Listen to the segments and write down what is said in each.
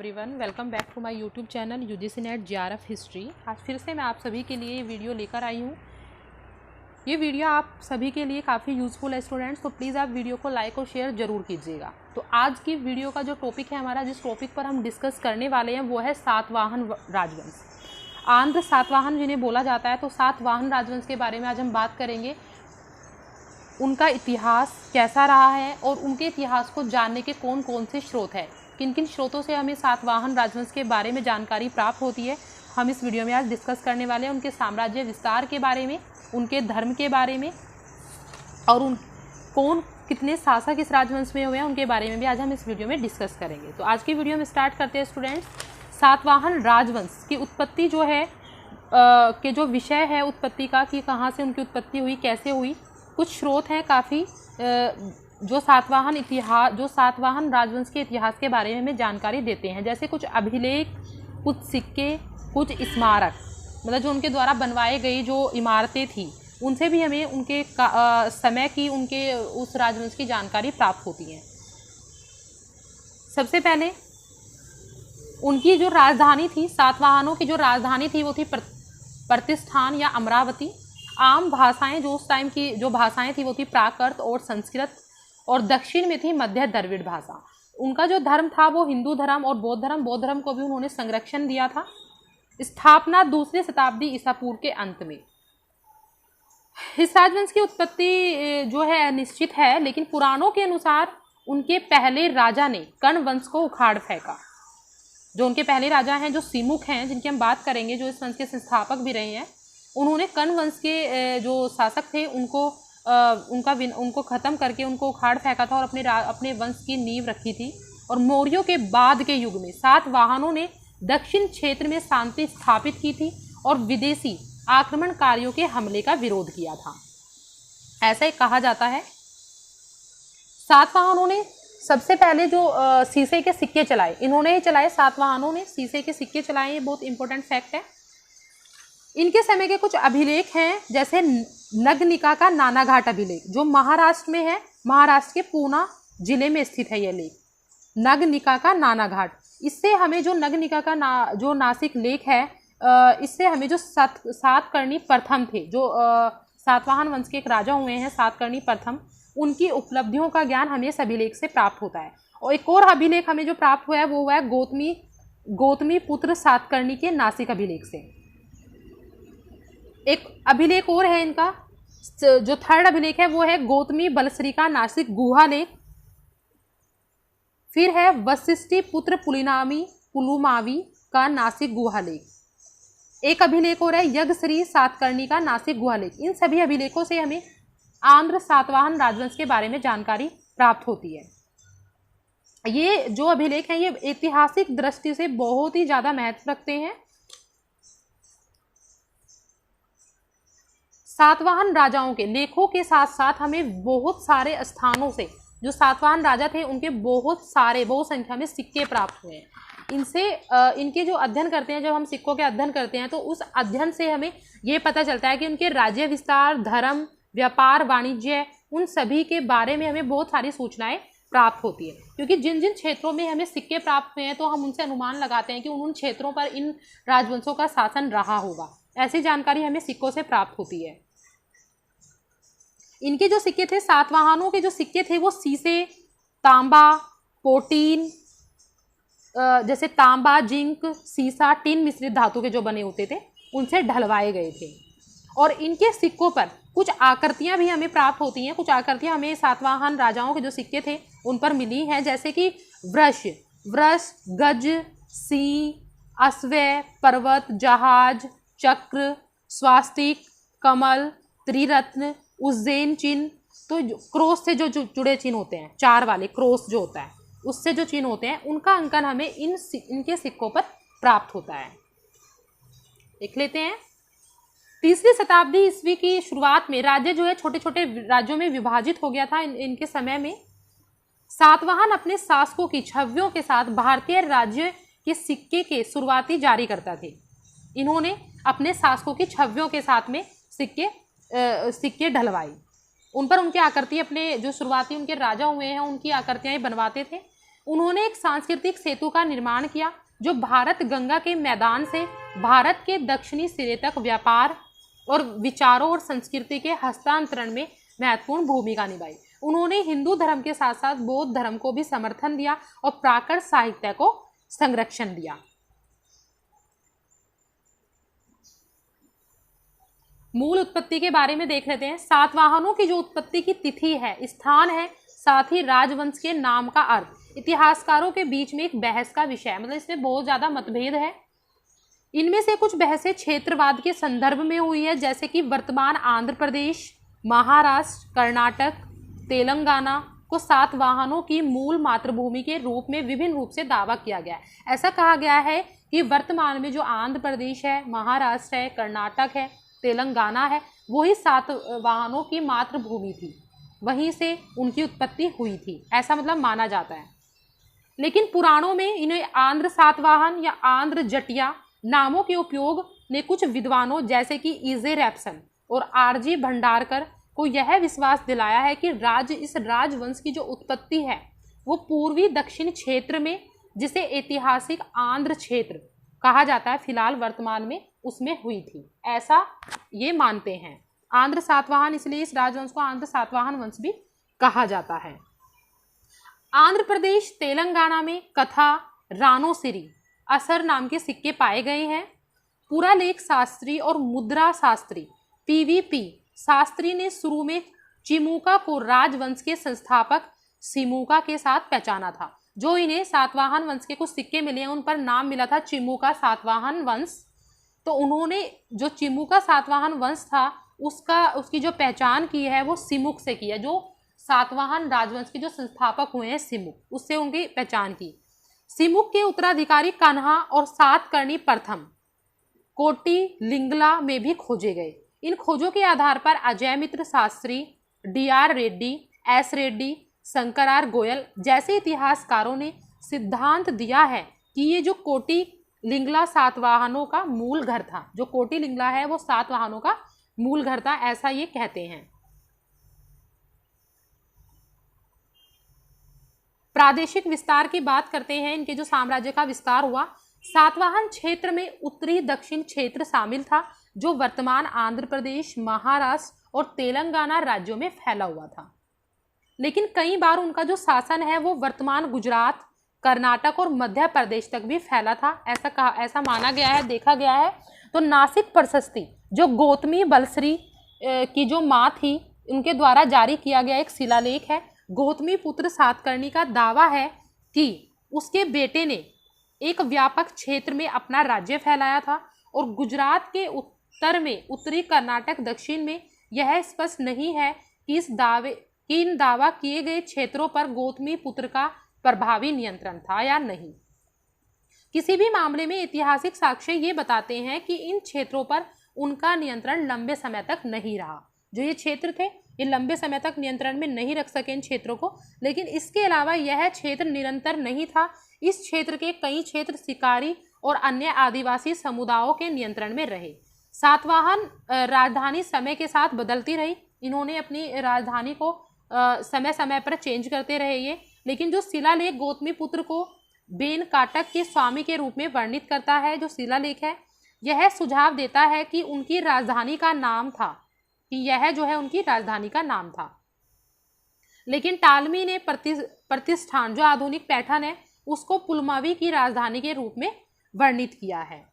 Everyone, welcome back to my YouTube channel UGC NET JRF history. आज फिर से मैं आप सभी के लिए ये वीडियो लेकर आई हूँ। ये वीडियो आप सभी के लिए काफ़ी यूज़फुल है स्टूडेंट्स, तो प्लीज़ आप वीडियो को लाइक और शेयर ज़रूर कीजिएगा। तो आज की वीडियो का जो टॉपिक है हमारा, जिस टॉपिक पर हम डिस्कस करने वाले हैं वो है सातवाहन राजवंश। आंध्र सातवाहन जिन्हें बोला जाता है, तो सातवाहन राजवंश के बारे में आज हम बात करेंगे। उनका इतिहास कैसा रहा है और उनके इतिहास को जानने के कौन कौन से स्रोत हैं, किन किन स्रोतों से हमें सातवाहन राजवंश के बारे में जानकारी प्राप्त होती है, हम इस वीडियो में आज डिस्कस करने वाले हैं। उनके साम्राज्य विस्तार के बारे में, उनके धर्म के बारे में और कौन कितने शासक इस राजवंश में हुए हैं उनके बारे में भी आज हम इस वीडियो में डिस्कस करेंगे। तो आज की वीडियो में स्टार्ट करते हैं स्टूडेंट्स। सातवाहन राजवंश की उत्पत्ति जो है के जो विषय है उत्पत्ति का, कि कहाँ से उनकी उत्पत्ति हुई, कैसे हुई। कुछ स्रोत हैं काफ़ी जो सातवाहन राजवंश के इतिहास के बारे में हमें जानकारी देते हैं, जैसे कुछ अभिलेख, कुछ सिक्के, कुछ स्मारक, मतलब जो उनके द्वारा बनवाए गई जो इमारतें थी उनसे भी हमें उनके समय की, उनके उस राजवंश की जानकारी प्राप्त होती है। सबसे पहले उनकी जो राजधानी थी, सातवाहनों की जो राजधानी थी वो थी प्रतिष्ठान या अमरावती। आम भाषाएं जो उस टाइम की जो भाषाएं थी वो थी प्राकृत और संस्कृत, और दक्षिण में थी मध्य द्रविड़ भाषा। उनका जो धर्म था वो हिंदू धर्म और बौद्ध धर्म को भी उन्होंने संरक्षण दिया था। स्थापना 2री शताब्दी ईसा पूर्व के अंत में। इस राजवंश की उत्पत्ति जो है निश्चित है, लेकिन पुराणों के अनुसार उनके पहले राजा ने कर्ण वंश को उखाड़ फेंका। जो उनके पहले राजा हैं, जो सीमुख हैं, जिनकी हम बात करेंगे, जो इस वंश के संस्थापक भी रहे हैं, उन्होंने कर्ण वंश के जो शासक थे उनको ख़त्म करके उनको उखाड़ फेंका था और अपने वंश की नींव रखी थी। और मौर्यों के बाद के युग में सातवाहनों ने दक्षिण क्षेत्र में शांति स्थापित की थी और विदेशी आक्रमणकारियों के हमले का विरोध किया था, ऐसा ही कहा जाता है। सातवाहनों ने सबसे पहले जो शीशे के सिक्के चलाए, इन्होंने ही चलाए। सातवाहनों ने शीशे के सिक्के चलाए, ये बहुत इंपॉर्टेंट फैक्ट है। इनके समय के कुछ अभिलेख हैं, जैसे नगनिका का नानाघाट अभिलेख, जो महाराष्ट्र में है। महाराष्ट्र के पूना जिले में स्थित है यह लेख, नगनिका का नानाघाट। इससे हमें जो नगनिका का जो नासिक लेख है, इससे हमें जो सातकर्णी प्रथम थे, जो सातवाहन वंश के एक राजा हुए हैं सातकर्णी प्रथम, उनकी उपलब्धियों का ज्ञान हमें इस अभिलेख से प्राप्त होता है। और एक और अभिलेख हमें जो प्राप्त हुआ है वो हुआ है गौतमी पुत्र सातकर्णी के नासिक अभिलेख से। एक अभिलेख और है इनका, जो थर्ड अभिलेख है वो है गौतमी बलश्री का नासिक गुहा लेख। फिर है वशिष्ठी पुत्र पुलुमावी का नासिक गुहा लेख। एक अभिलेख और है यज्ञश्री सातकर्णी का नासिक गुहा लेख। इन सभी अभिलेखों से हमें आंध्र सातवाहन राजवंश के बारे में जानकारी प्राप्त होती है। ये जो अभिलेख हैं ये ऐतिहासिक दृष्टि से बहुत ही ज्यादा महत्व रखते हैं। सातवाहन राजाओं के लेखों के साथ साथ हमें बहुत सारे स्थानों से, जो सातवाहन राजा थे उनके बहुत संख्या में सिक्के प्राप्त हुए हैं। इनसे इनके जो अध्ययन करते हैं, जब हम सिक्कों के अध्ययन करते हैं तो उस अध्ययन से हमें ये पता चलता है कि उनके राज्य विस्तार, धर्म, व्यापार, वाणिज्य, उन सभी के बारे में हमें बहुत सारी सूचनाएं प्राप्त होती है। क्योंकि जिन जिन क्षेत्रों में हमें सिक्के प्राप्त हुए हैं तो हम उनसे अनुमान लगाते हैं कि उन क्षेत्रों पर इन राजवंशों का शासन रहा होगा। ऐसी जानकारी हमें सिक्कों से प्राप्त होती है। इनके जो सिक्के थे, सातवाहनों के जो सिक्के थे वो शीशे, तांबा, पोटीन, जैसे तांबा, जिंक, सीसा, टिन मिश्रित धातु के जो बने होते थे उनसे ढलवाए गए थे। और इनके सिक्कों पर कुछ आकृतियां भी हमें प्राप्त होती हैं। कुछ आकृतियां हमें सातवाहन राजाओं के जो सिक्के थे उन पर मिली हैं, जैसे कि वृष, गज, सिंह, अश्व, पर्वत, जहाज, चक्र, स्वास्तिक, कमल, त्रिरत्न, उज्जैन चिन्ह। तो क्रॉस से जो जुड़े चिन्ह होते हैं, 4 वाले क्रॉस जो होता है, उससे जो चिन्ह होते हैं उनका अंकन हमें इनके सिक्कों पर प्राप्त होता है। देख लेते हैं। 3री शताब्दी ईस्वी की शुरुआत में राज्य जो है छोटे छोटे राज्यों में विभाजित हो गया था। इनके समय में सातवाहन अपने शासकों की छवियों के साथ भारतीय राज्य के सिक्के के शुरुआती जारी करता थे। इन्होंने अपने शासकों की छवियों के साथ में सिक्के ढलवाई, उन पर उनकी आकृति, अपने जो शुरुआती उनके राजा हुए हैं उनकी आकृतियां बनवाते थे। उन्होंने एक सांस्कृतिक सेतु का निर्माण किया जो भारत गंगा के मैदान से भारत के दक्षिणी सिरे तक व्यापार और विचारों और संस्कृति के हस्तांतरण में महत्वपूर्ण भूमिका निभाई। उन्होंने हिंदू धर्म के साथ साथ बौद्ध धर्म को भी समर्थन दिया और प्राकृत साहित्य को संरक्षण दिया। मूल उत्पत्ति के बारे में देख लेते हैं। सातवाहनों की जो उत्पत्ति की तिथि है, स्थान है, साथ ही राजवंश के नाम का अर्थ इतिहासकारों के बीच में एक बहस का विषय है, मतलब इसमें बहुत ज्यादा मतभेद है। इनमें से कुछ बहसें क्षेत्रवाद के संदर्भ में हुई है, जैसे कि वर्तमान आंध्र प्रदेश, महाराष्ट्र, कर्नाटक, तेलंगाना को सातवाहनों की मूल मातृभूमि के रूप में विभिन्न रूप से दावा किया गया है। ऐसा कहा गया है कि वर्तमान में जो आंध्र प्रदेश है, महाराष्ट्र है, कर्नाटक है, तेलंगाना है, वही सातवाहनों की मातृभूमि थी, वहीं से उनकी उत्पत्ति हुई थी, ऐसा मतलब माना जाता है। लेकिन पुराणों में इन्हें आंध्र सातवाहन या आंध्र जटिया नामों के उपयोग ने कुछ विद्वानों जैसे कि ईजे रैप्सन और आरजी भंडारकर को यह विश्वास दिलाया है कि इस राजवंश की जो उत्पत्ति है वो पूर्वी दक्षिण क्षेत्र में, जिसे ऐतिहासिक आंध्र क्षेत्र कहा जाता है फिलहाल वर्तमान में, उसमें हुई थी, ऐसा ये मानते हैं। आंध्र सातवाहन, इसलिए इस राजवंश को आंध्र सातवाहन वंश भी कहा जाता है। आंध्र प्रदेश, तेलंगाना में कथा, रानोसिरी, असर नाम के सिक्के पाए गए हैं। पुरालेख शास्त्री और मुद्रा शास्त्री पीवीपी शास्त्री ने शुरू में चिमुका को राजवंश के संस्थापक सिमुका के साथ पहचाना था। जो इन्हें सातवाहन वंश के कुछ सिक्के मिले हैं उन पर नाम मिला था चिमुका सातवाहन वंश। तो उन्होंने जो चिमुका सातवाहन वंश था उसकी जो पहचान की है वो सिमुक से की है, जो सातवाहन राजवंश के जो संस्थापक हुए हैं सिमुक, उससे उनकी पहचान की। सिमुक के उत्तराधिकारी कान्हा और सातकर्णी प्रथम कोटी लिंगला में भी खोजे गए। इन खोजों के आधार पर Ajay Mitra Shastri, D R Reddy, S Reddy, Shankar R Goyal जैसे इतिहासकारों ने सिद्धांत दिया है कि ये जो कोटी लिंगला सातवाहनों का मूल घर था, जो कोटी लिंगला है वो सातवाहनों का मूल घर था, ऐसा ये कहते हैं। प्रादेशिक विस्तार की बात करते हैं, इनके जो साम्राज्य का विस्तार हुआ। सातवाहन क्षेत्र में उत्तरी दक्षिण क्षेत्र शामिल था जो वर्तमान आंध्र प्रदेश, महाराष्ट्र और तेलंगाना राज्यों में फैला हुआ था। लेकिन कई बार उनका जो शासन है वो वर्तमान गुजरात, कर्नाटक और मध्य प्रदेश तक भी फैला था, ऐसा माना गया है, देखा गया है। तो नासिक प्रशस्ति जो गौतमी बलश्री की जो माँ थी उनके द्वारा जारी किया गया एक शिलालेख है। गौतमी पुत्र सातकर्णी का दावा है कि उसके बेटे ने एक व्यापक क्षेत्र में अपना राज्य फैलाया था और गुजरात के उत्तर में, उत्तरी कर्नाटक, दक्षिण में यह स्पष्ट नहीं है कि इन दावा किए गए क्षेत्रों पर गौतमी पुत्र का प्रभावी नियंत्रण था या नहीं। किसी भी मामले में ऐतिहासिक साक्ष्य ये बताते हैं कि इन क्षेत्रों पर उनका नियंत्रण लंबे समय तक नहीं रहा। जो ये क्षेत्र थे ये लंबे समय तक नियंत्रण में नहीं रख सके इन क्षेत्रों को। लेकिन इसके अलावा यह क्षेत्र निरंतर नहीं था। इस क्षेत्र के कई क्षेत्र शिकारी और अन्य आदिवासी समुदायों के नियंत्रण में रहे। सातवाहन राजधानी समय के साथ बदलती रही। इन्होंने अपनी राजधानी को समय समय पर चेंज करते रहे ये। लेकिन जो शिलालेख गौतमी पुत्र को बेन काटक के स्वामी के रूप में वर्णित करता है, जो शिलालेख है, यह सुझाव देता है कि उनकी राजधानी का नाम था, कि यह जो है उनकी राजधानी का नाम था। लेकिन टालमी ने प्रतिष्ठान जो आधुनिक पैठन है उसको पुलमावी की राजधानी के रूप में वर्णित किया है।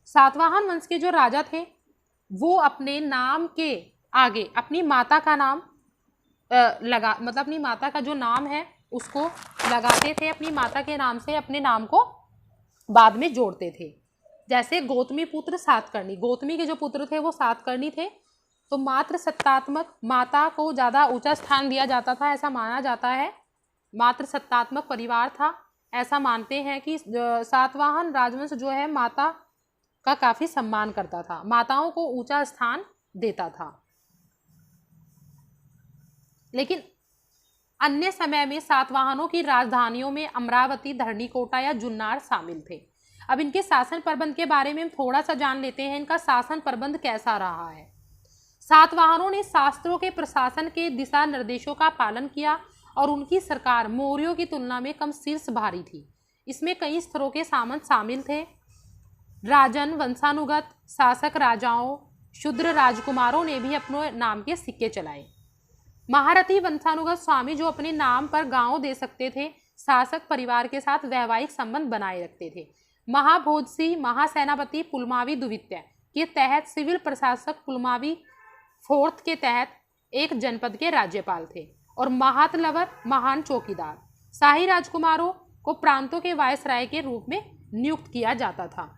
सातवाहन वंश के जो राजा थे वो अपने नाम के आगे अपनी माता का नाम अपनी माता का जो नाम है उसको लगाते थे। अपनी माता के नाम से अपने नाम को बाद में जोड़ते थे। जैसे गौतमी पुत्र सातकर्णी, गौतमी के जो पुत्र थे वो सातकर्णी थे, तो मात्र सत्तात्मक, माता को ज़्यादा ऊंचा स्थान दिया जाता था, ऐसा माना जाता है। मात्र सत्तात्मक परिवार था, ऐसा मानते हैं कि सातवाहन राजवंश जो है माता का काफ़ी सम्मान करता था, माताओं को ऊंचा स्थान देता था। लेकिन अन्य समय में सातवाहनों की राजधानियों में अमरावती, धरणीकोटा या जुन्नार शामिल थे। अब इनके शासन प्रबंध के बारे में हम थोड़ा सा जान लेते हैं। इनका शासन प्रबंध कैसा रहा है। सातवाहनों ने शास्त्रों के प्रशासन के दिशा निर्देशों का पालन किया और उनकी सरकार मौर्यों की तुलना में कम शीर्ष भारी थी। इसमें कई स्तरों के सामंत शामिल थे। राजन, वंशानुगत शासक राजाओं, शूद्र राजकुमारों ने भी अपने नाम के सिक्के चलाए। महारथी वंशानुगत स्वामी जो अपने नाम पर गांव दे सकते थे, शासक परिवार के साथ वैवाहिक संबंध बनाए रखते थे। महाभोजसी, महासेनापति पुलमावी द्वितीय के तहत सिविल प्रशासक पुलमावी फोर्थ के तहत एक जनपद के राज्यपाल थे। और महातलवर, महान चौकीदार, शाही राजकुमारों को प्रांतों के वायसराय के रूप में नियुक्त किया जाता था।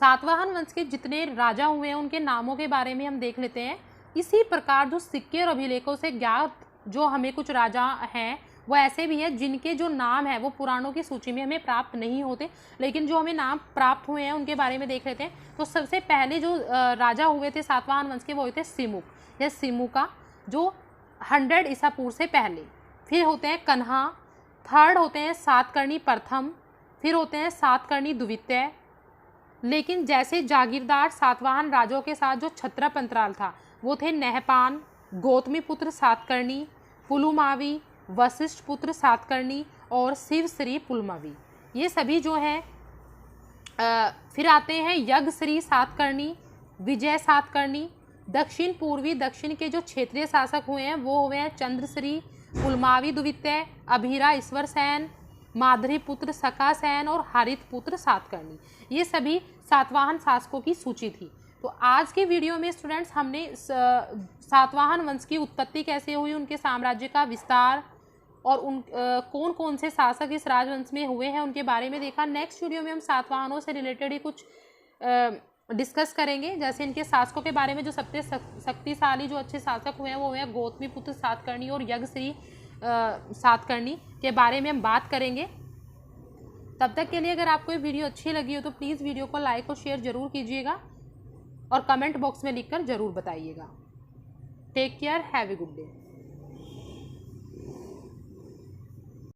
सातवाहन वंश के जितने राजा हुए हैं उनके नामों के बारे में हम देख लेते हैं। इसी प्रकार जो सिक्के और अभिलेखों से ज्ञात जो हमें कुछ राजा हैं वो ऐसे भी हैं जिनके जो नाम है वो पुराणों की सूची में हमें प्राप्त नहीं होते, लेकिन जो हमें नाम प्राप्त हुए हैं उनके बारे में देख लेते हैं। तो सबसे पहले जो राजा हुए थे सातवाहन वंश के वो हुए थे सिमुक या सिमुका, जो 100 ईसा पूर्व से पहले। फिर होते हैं कन्हा, थर्ड होते हैं सातकर्णी प्रथम, फिर होते हैं सातकर्णी द्वितीय। लेकिन जैसे जागीरदार सातवाहन राजाओं के साथ जो छत्रप अंतराल था वो थे नहपान, गौतमी पुत्र सातकर्णी, पुलुमावी, वशिष्ठ पुत्र सातकर्णी और शिवश्री पुलमावी। ये सभी जो हैं फिर आते हैं यज्ञश्री सातकर्णी, विजय सातकर्णी। दक्षिण पूर्वी दक्षिण के जो क्षेत्रीय शासक हुए हैं वो हुए हैं चंद्रश्री पुलमावी द्वितीय, अभीरा ईश्वर सेन, माधरी पुत्र सका सेन और हरित पुत्र सातकर्णी। ये सभी सातवाहन शासकों की सूची थी। तो आज के वीडियो में स्टूडेंट्स हमने सातवाहन वंश की उत्पत्ति कैसे हुई, उनके साम्राज्य का विस्तार और उन कौन कौन से शासक इस राजवंश में हुए हैं उनके बारे में देखा। नेक्स्ट वीडियो में हम सातवाहनों से रिलेटेड ही कुछ डिस्कस करेंगे, जैसे इनके शासकों के बारे में। जो सबसे शक्तिशाली जो अच्छे शासक हुए हैं वो हुए हैं गौतमी पुत्र सातकर्णी और यज्ञश्री सातकर्णी के बारे में हम बात करेंगे। तब तक के लिए अगर आपको ये वीडियो अच्छी लगी हो तो प्लीज़ वीडियो को लाइक और शेयर ज़रूर कीजिएगा और कमेंट बॉक्स में लिखकर ज़रूर बताइएगा। Take care, have a good day.